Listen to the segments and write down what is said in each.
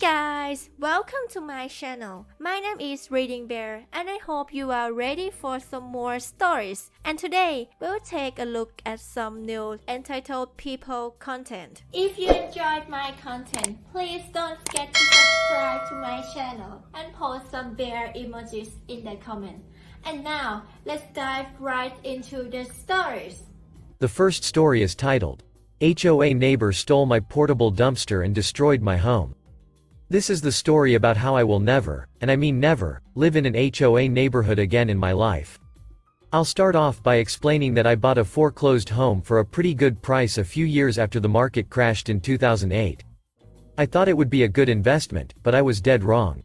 Guys, welcome to my channel. My name is ReadingBear and I hope you are ready for some more stories. And today, we'll take a look at some new entitled people content. If you enjoyed my content, please don't forget to subscribe to my channel and post some bear emojis in the comment. And now, let's dive right into the stories. The first story is titled, HOA Neighbor Stole My Portable Dumpster and Destroyed My Home. This is the story about how I will never, and I mean never, live in an HOA neighborhood again in my life. I'll start off by explaining that I bought a foreclosed home for a pretty good price a few years after the market crashed in 2008. I thought it would be a good investment, but I was dead wrong.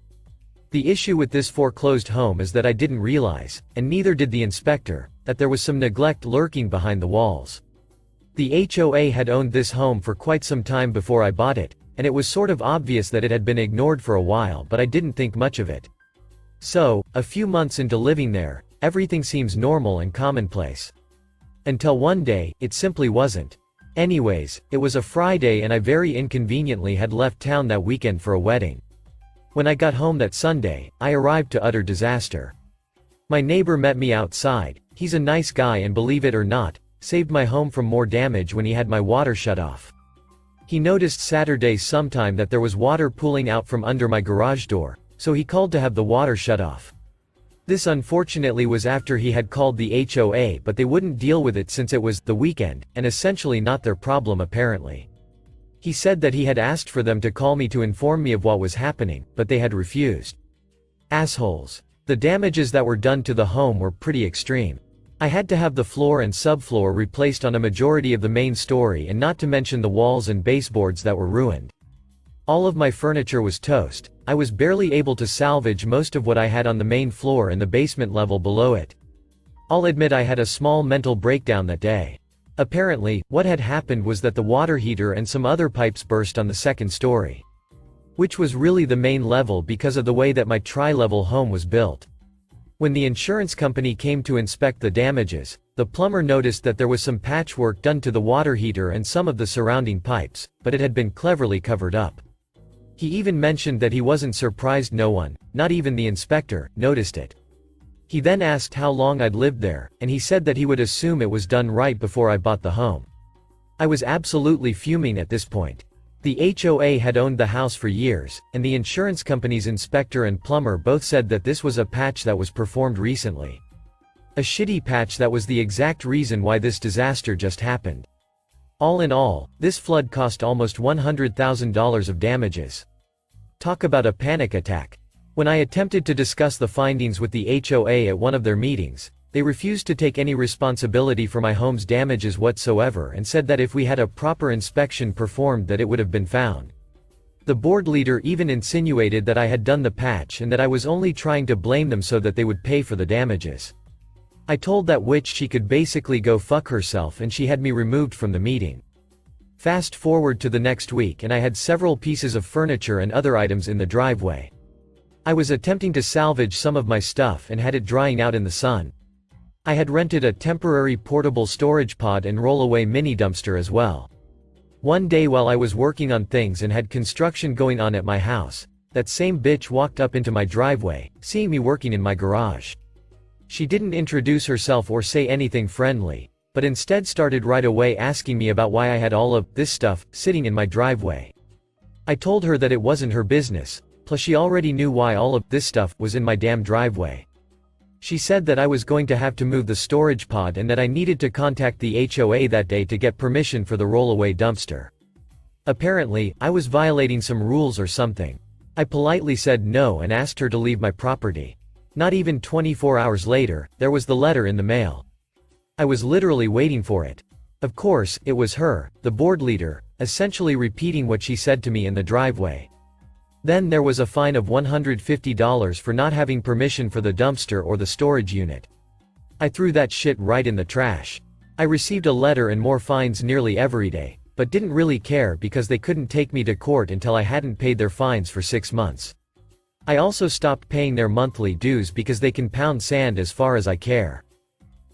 The issue with this foreclosed home is that I didn't realize, and neither did the inspector, that there was some neglect lurking behind the walls. The HOA had owned this home for quite some time before I bought it, and it was sort of obvious that it had been ignored for a while, but I didn't think much of it. So, a few months into living there, everything seems normal and commonplace. Until one day, it simply wasn't. Anyways, it was a Friday and I very inconveniently had left town that weekend for a wedding. When I got home that Sunday, I arrived to utter disaster. My neighbor met me outside. He's a nice guy and, believe it or not, saved my home from more damage when he had my water shut off. He noticed Saturday sometime that there was water pooling out from under my garage door, so he called to have the water shut off. This unfortunately was after he had called the HOA, but they wouldn't deal with it since it was the weekend, and essentially not their problem apparently. He said that he had asked for them to call me to inform me of what was happening, but they had refused. Assholes. The damages that were done to the home were pretty extreme. I had to have the floor and subfloor replaced on a majority of the main story, and not to mention the walls and baseboards that were ruined. All of my furniture was toast. I was barely able to salvage most of what I had on the main floor and the basement level below it. I'll admit I had a small mental breakdown that day. Apparently, what had happened was that the water heater and some other pipes burst on the second story, which was really the main level because of the way that my tri-level home was built. When the insurance company came to inspect the damages, the plumber noticed that there was some patchwork done to the water heater and some of the surrounding pipes, but it had been cleverly covered up. He even mentioned that he wasn't surprised no one, not even the inspector, noticed it. He then asked how long I'd lived there, and he said that he would assume it was done right before I bought the home. I was absolutely fuming at this point. The HOA had owned the house for years, and the insurance company's inspector and plumber both said that this was a patch that was performed recently. A shitty patch that was the exact reason why this disaster just happened. All in all, this flood cost almost $100,000 of damages. Talk about a panic attack. When I attempted to discuss the findings with the HOA at one of their meetings, they refused to take any responsibility for my home's damages whatsoever and said that if we had a proper inspection performed that it would have been found. The board leader even insinuated that I had done the patch and that I was only trying to blame them so that they would pay for the damages. I told that witch she could basically go fuck herself, and she had me removed from the meeting. Fast forward to the next week and I had several pieces of furniture and other items in the driveway. I was attempting to salvage some of my stuff and had it drying out in the sun. I had rented a temporary portable storage pod and rollaway mini dumpster as well. One day while I was working on things and had construction going on at my house, that same bitch walked up into my driveway, seeing me working in my garage. She didn't introduce herself or say anything friendly, but instead started right away asking me about why I had all of this stuff sitting in my driveway. I told her that it wasn't her business, plus she already knew why all of this stuff was in my damn driveway. She said that I was going to have to move the storage pod and that I needed to contact the HOA that day to get permission for the rollaway dumpster. Apparently, I was violating some rules or something. I politely said no and asked her to leave my property. Not even 24 hours later, there was the letter in the mail. I was literally waiting for it. Of course, it was her, the board leader, essentially repeating what she said to me in the driveway. Then there was a fine of $150 for not having permission for the dumpster or the storage unit. I threw that shit right in the trash. I received a letter and more fines nearly every day, but didn't really care because they couldn't take me to court until I hadn't paid their fines for 6 months. I also stopped paying their monthly dues because they can pound sand as far as I care.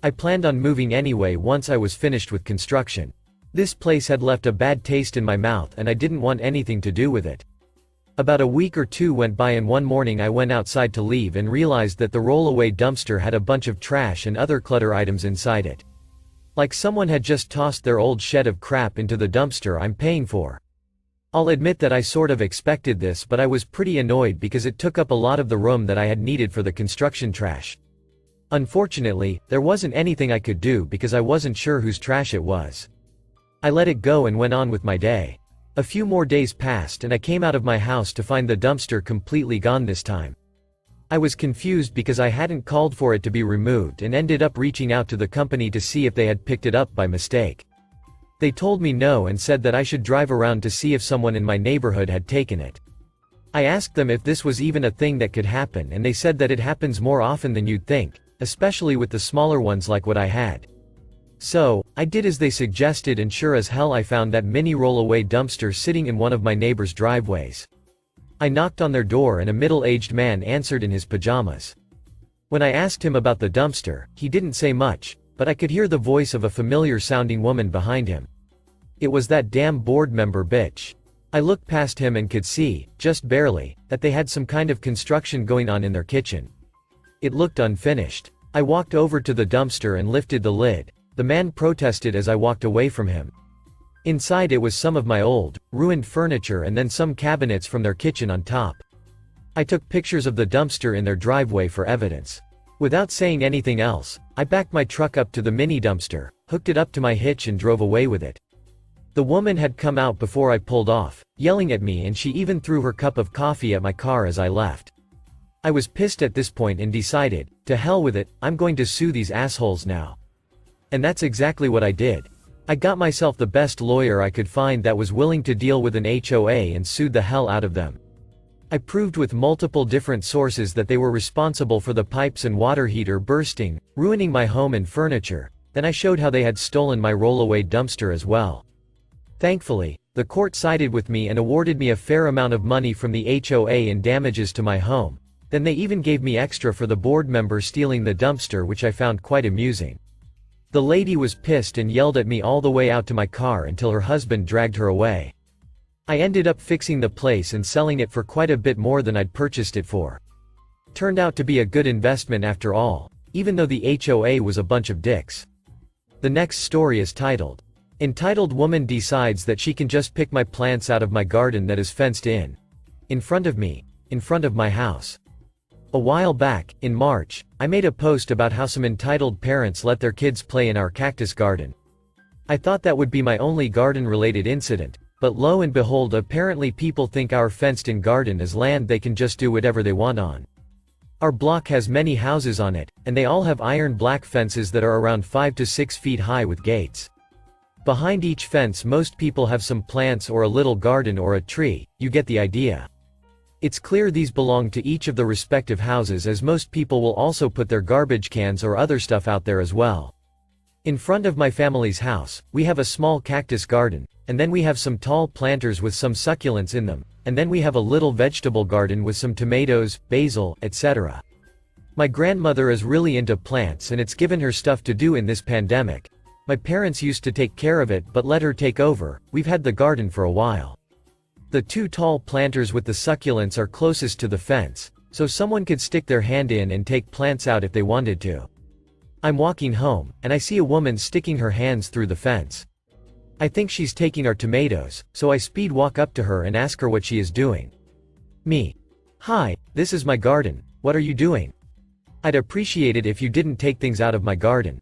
I planned on moving anyway once I was finished with construction. This place had left a bad taste in my mouth and I didn't want anything to do with it. About a week or two went by and one morning I went outside to leave and realized that the rollaway dumpster had a bunch of trash and other clutter items inside it. Like someone had just tossed their old shed of crap into the dumpster I'm paying for. I'll admit that I sort of expected this, but I was pretty annoyed because it took up a lot of the room that I had needed for the construction trash. Unfortunately, there wasn't anything I could do because I wasn't sure whose trash it was. I let it go and went on with my day. A few more days passed and I came out of my house to find the dumpster completely gone this time. I was confused because I hadn't called for it to be removed and ended up reaching out to the company to see if they had picked it up by mistake. They told me no and said that I should drive around to see if someone in my neighborhood had taken it. I asked them if this was even a thing that could happen, and they said that it happens more often than you'd think, especially with the smaller ones like what I had. So, I did as they suggested, and sure as hell I found that mini rollaway dumpster sitting in one of my neighbor's driveways. I knocked on their door and a middle-aged man answered in his pajamas. When I asked him about the dumpster, he didn't say much, but I could hear the voice of a familiar-sounding woman behind him. It was that damn board member bitch. I looked past him and could see, just barely, that they had some kind of construction going on in their kitchen. It looked unfinished. I walked over to the dumpster and lifted the lid. The man protested as I walked away from him. Inside it was some of my old, ruined furniture and then some cabinets from their kitchen on top. I took pictures of the dumpster in their driveway for evidence. Without saying anything else, I backed my truck up to the mini dumpster, hooked it up to my hitch and drove away with it. The woman had come out before I pulled off, yelling at me, and she even threw her cup of coffee at my car as I left. I was pissed at this point and decided, to hell with it, I'm going to sue these assholes now. And that's exactly what I did. I got myself the best lawyer I could find that was willing to deal with an HOA and sued the hell out of them. I proved with multiple different sources that they were responsible for the pipes and water heater bursting, ruining my home and furniture. Then I showed how they had stolen my rollaway dumpster as well. Thankfully, the court sided with me and awarded me a fair amount of money from the HOA in damages to my home. Then they even gave me extra for the board member stealing the dumpster, which I found quite amusing. The lady was pissed and yelled at me all the way out to my car until her husband dragged her away. I ended up fixing the place and selling it for quite a bit more than I'd purchased it for. Turned out to be a good investment after all, even though the HOA was a bunch of dicks. The next story is entitled Woman Decides That She Can Just Pick My Plants Out of My Garden That Is Fenced in. In front of me. In front of my house. A while back, in March, I made a post about how some entitled parents let their kids play in our cactus garden. I thought that would be my only garden-related incident, but lo and behold, apparently people think our fenced-in garden is land they can just do whatever they want on. Our block has many houses on it, and they all have iron black fences that are around 5 to 6 feet high with gates. Behind each fence most people have some plants or a little garden or a tree, you get the idea. It's clear these belong to each of the respective houses, as most people will also put their garbage cans or other stuff out there as well. In front of my family's house, we have a small cactus garden, and then we have some tall planters with some succulents in them, and then we have a little vegetable garden with some tomatoes, basil, etc. My grandmother is really into plants and it's given her stuff to do in this pandemic. My parents used to take care of it but let her take over. We've had the garden for a while. The two tall planters with the succulents are closest to the fence, so someone could stick their hand in and take plants out if they wanted to. I'm walking home, and I see a woman sticking her hands through the fence. I think she's taking our tomatoes, so I speed walk up to her and ask her what she is doing. Me. Hi, this is my garden, what are you doing? I'd appreciate it if you didn't take things out of my garden.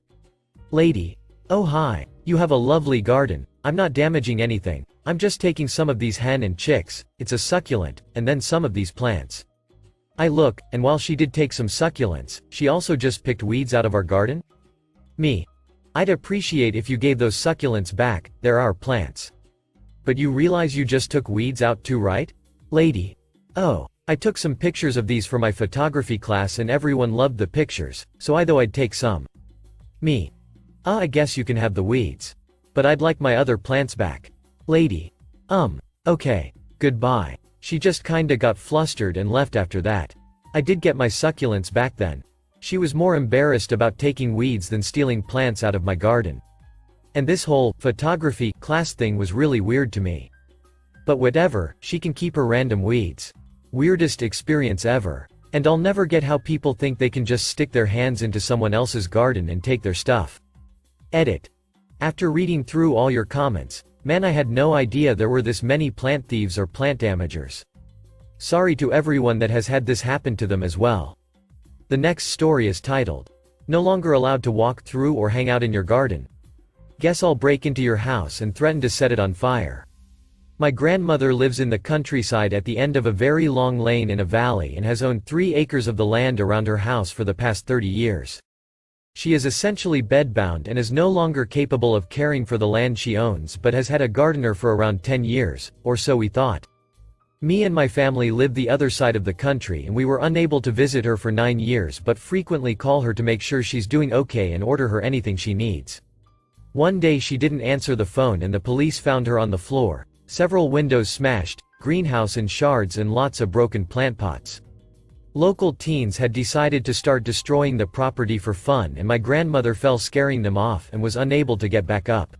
Lady. Oh hi, you have a lovely garden, I'm not damaging anything. I'm just taking some of these hen and chicks, it's a succulent, and then some of these plants. I look, and while she did take some succulents, she also just picked weeds out of our garden? Me. I'd appreciate if you gave those succulents back, they're our plants. But you realize you just took weeds out too, right? Lady. Oh, I took some pictures of these for my photography class and everyone loved the pictures, so I thought I'd take some. Me. I guess you can have the weeds. But I'd like my other plants back. Lady. Okay. Goodbye. She just kinda got flustered and left after that. I did get my succulents back then. She was more embarrassed about taking weeds than stealing plants out of my garden. And this whole photography class thing was really weird to me. But whatever, she can keep her random weeds. Weirdest experience ever. And I'll never get how people think they can just stick their hands into someone else's garden and take their stuff. Edit. After reading through all your comments, man, I had no idea there were this many plant thieves or plant damagers. Sorry to everyone that has had this happen to them as well. The next story is titled, No Longer Allowed to Walk Through or Hang Out in Your Garden. Guess I'll break into your house and threaten to set it on fire. My grandmother lives in the countryside at the end of a very long lane in a valley and has owned 3 acres of the land around her house for the past 30 years. She is essentially bedbound and is no longer capable of caring for the land she owns but has had a gardener for around 10 years, or so we thought. Me and my family live the other side of the country and we were unable to visit her for 9 years but frequently call her to make sure she's doing okay and order her anything she needs. One day she didn't answer the phone and the police found her on the floor, several windows smashed, greenhouse in shards and lots of broken plant pots. Local teens had decided to start destroying the property for fun and my grandmother fell scaring them off and was unable to get back up.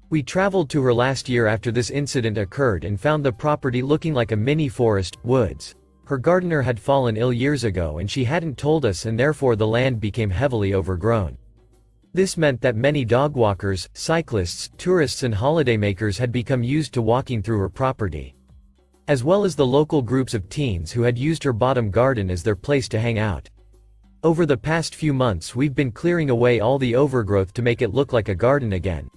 We traveled to her last year after this incident occurred and found the property looking like a mini forest, woods. Her gardener had fallen ill years ago and she hadn't told us and therefore the land became heavily overgrown. This meant that many dog walkers, cyclists, tourists and holidaymakers had become used to walking through her property. As well as the local groups of teens who had used her bottom garden as their place to hang out. Over the past few months we've been clearing away all the overgrowth to make it look like a garden again.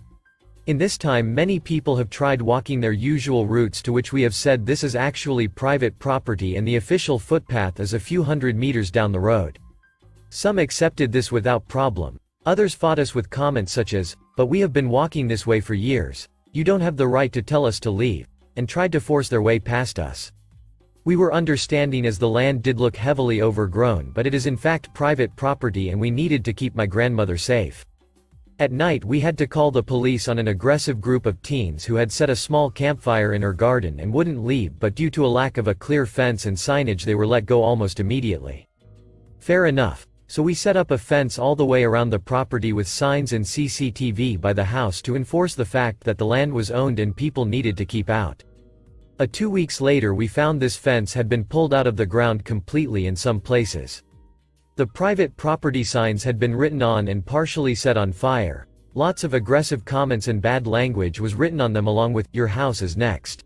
In this time many people have tried walking their usual routes to which we have said this is actually private property and the official footpath is a few hundred meters down the road. Some accepted this without problem. Others fought us with comments such as, but we have been walking this way for years, you don't have the right to tell us to leave, and tried to force their way past us. We were understanding as the land did look heavily overgrown but it is in fact private property and we needed to keep my grandmother safe. At night we had to call the police on an aggressive group of teens who had set a small campfire in her garden and wouldn't leave but due to a lack of a clear fence and signage they were let go almost immediately. Fair enough, so we set up a fence all the way around the property with signs and CCTV by the house to enforce the fact that the land was owned and people needed to keep out. 2 weeks later we found this fence had been pulled out of the ground completely in some places. The private property signs had been written on and partially set on fire. Lots of aggressive comments and bad language was written on them along with, "Your house is next."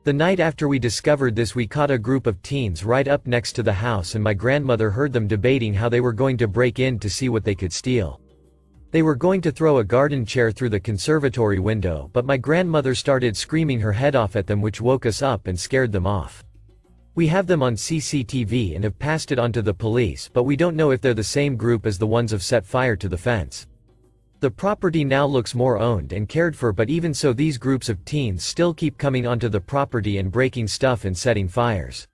The night after we discovered this we caught a group of teens right up next to the house and my grandmother heard them debating how they were going to break in to see what they could steal. They were going to throw a garden chair through the conservatory window but my grandmother started screaming her head off at them which woke us up and scared them off. We have them on CCTV and have passed it on to the police but we don't know if they're the same group as the ones who set fire to the fence. The property now looks more owned and cared for but even so these groups of teens still keep coming onto the property and breaking stuff and setting fires.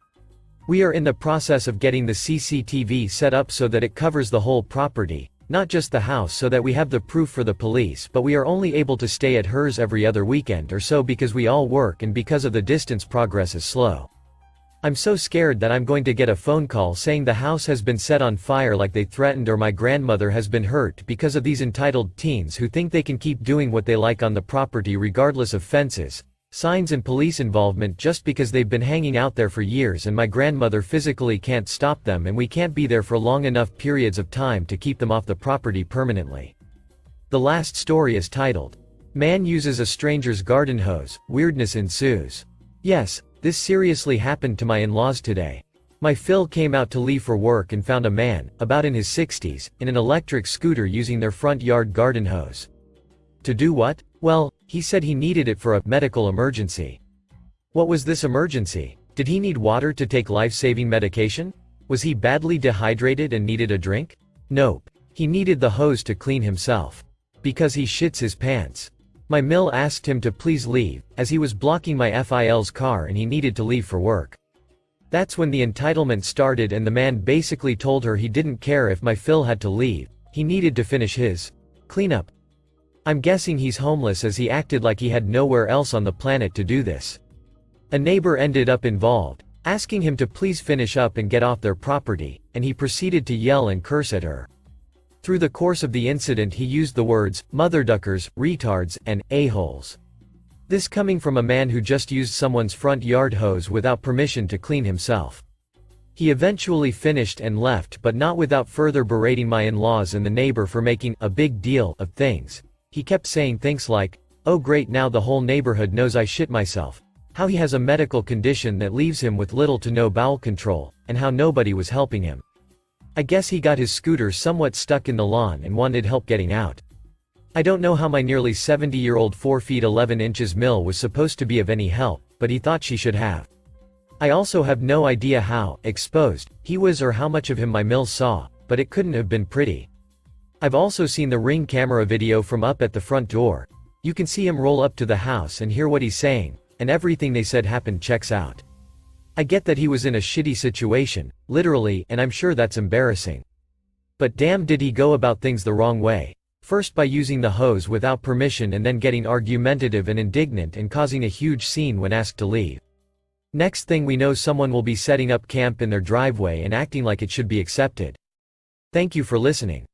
We are in the process of getting the CCTV set up so that it covers the whole property, not just the house so that we have the proof for the police but we are only able to stay at hers every other weekend or so because we all work and because of the distance progress is slow. I'm so scared that I'm going to get a phone call saying the house has been set on fire like they threatened or my grandmother has been hurt because of these entitled teens who think they can keep doing what they like on the property regardless of fences, signs and police involvement just because they've been hanging out there for years and my grandmother physically can't stop them and we can't be there for long enough periods of time to keep them off the property permanently. The last story is titled, Man Uses a Stranger's Garden Hose, Weirdness Ensues. Yes, this seriously happened to my in-laws today. My Phil came out to leave for work and found a man, about in his 60s, in an electric scooter using their front yard garden hose. To do what? Well, he said he needed it for a medical emergency. What was this emergency? Did he need water to take life-saving medication? Was he badly dehydrated and needed a drink? Nope. He needed the hose to clean himself. Because he shits his pants. My mill asked him to please leave, as he was blocking my FIL's car and he needed to leave for work. That's when the entitlement started and the man basically told her he didn't care if my Phil had to leave, he needed to finish his cleanup. I'm guessing he's homeless as he acted like he had nowhere else on the planet to do this. A neighbor ended up involved, asking him to please finish up and get off their property, and he proceeded to yell and curse at her. Through the course of the incident he used the words, motherduckers, retards, and a-holes. This coming from a man who just used someone's front yard hose without permission to clean himself. He eventually finished and left, but not without further berating my in-laws and the neighbor for making a big deal of things. He kept saying things like, "Oh great, now the whole neighborhood knows I shit myself," how he has a medical condition that leaves him with little to no bowel control, and how nobody was helping him. I guess he got his scooter somewhat stuck in the lawn and wanted help getting out. I don't know how my nearly 70-year-old 4 feet 11 inches Mill was supposed to be of any help, but he thought she should have. I also have no idea how exposed he was or how much of him my Mill saw, but it couldn't have been pretty. I've also seen the Ring camera video from up at the front door. You can see him roll up to the house and hear what he's saying, and everything they said happened checks out. I get that he was in a shitty situation, literally, and I'm sure that's embarrassing. But damn, did he go about things the wrong way. First by using the hose without permission and then getting argumentative and indignant and causing a huge scene when asked to leave. Next thing we know, someone will be setting up camp in their driveway and acting like it should be accepted. Thank you for listening.